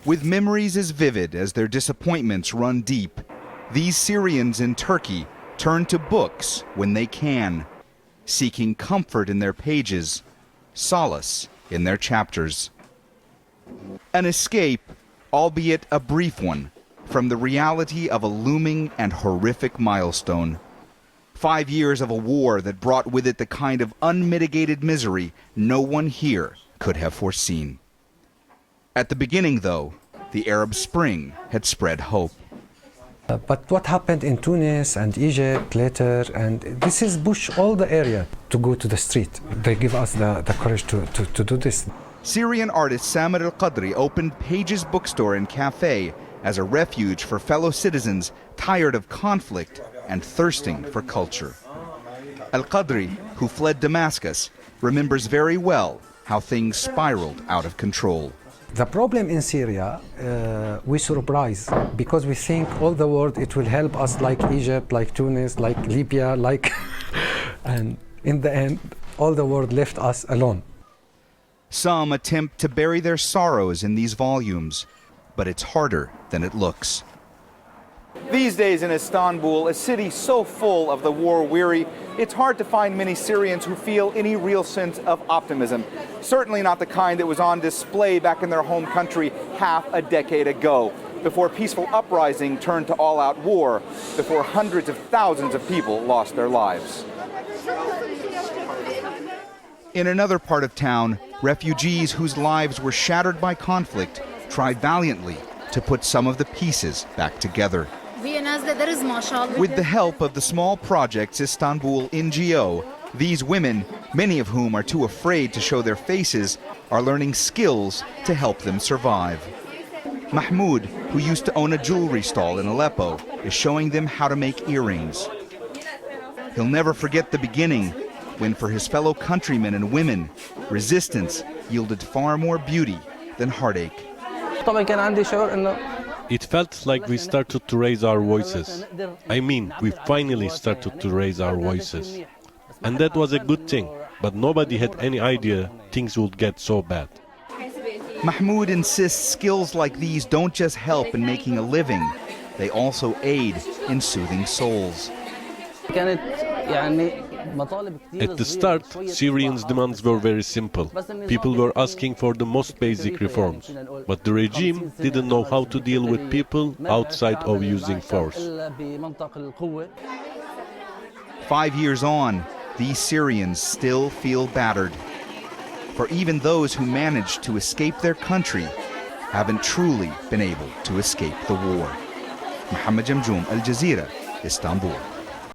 With memories as vivid as their disappointments run deep, these Syrians in Turkey turn to books when they can, seeking comfort in their pages, solace in their chapters. An escape, albeit a brief one, from the reality of a looming and horrific milestone. 5 years of a war that brought with it the kind of unmitigated misery no one here could have foreseen. At the beginning, though, the Arab Spring had spread hope. But what happened in Tunis and Egypt later, and this is push all the area to go to the street. They give us the courage to do this. Syrian artist Samir al-Qadri opened Page's bookstore and cafe as a refuge for fellow citizens tired of conflict and thirsting for culture. Al-Qadri, who fled Damascus, remembers very well how things spiraled out of control. The problem in Syria, we surprise because we think all the world it will help us like Egypt, like Tunis, like Libya, and in the end, all the world left us alone. Some attempt to bury their sorrows in these volumes, but it's harder than it looks. These days in Istanbul, a city so full of the war-weary, it's hard to find many Syrians who feel any real sense of optimism. Certainly not the kind that was on display back in their home country half a decade ago, before peaceful uprising turned to all-out war, before hundreds of thousands of people lost their lives. In another part of town, refugees whose lives were shattered by conflict tried valiantly to put some of the pieces back together. With the help of the small project's Istanbul NGO, these women, many of whom are too afraid to show their faces, are learning skills to help them survive. Mahmoud, who used to own a jewelry stall in Aleppo, is showing them how to make earrings. He'll never forget the beginning, when for his fellow countrymen and women, resistance yielded far more beauty than heartache. It felt like we started to raise our voices. I mean, we finally started to raise our voices. And that was a good thing, but nobody had any idea things would get so bad. Mahmoud insists skills like these don't just help in making a living, they also aid in soothing souls. At the start, Syrians' demands were very simple. People were asking for the most basic reforms. But the regime didn't know how to deal with people outside of using force. 5 years on, these Syrians still feel battered. For even those who managed to escape their country haven't truly been able to escape the war. Mohammed Jamjoom, Al Jazeera, Istanbul.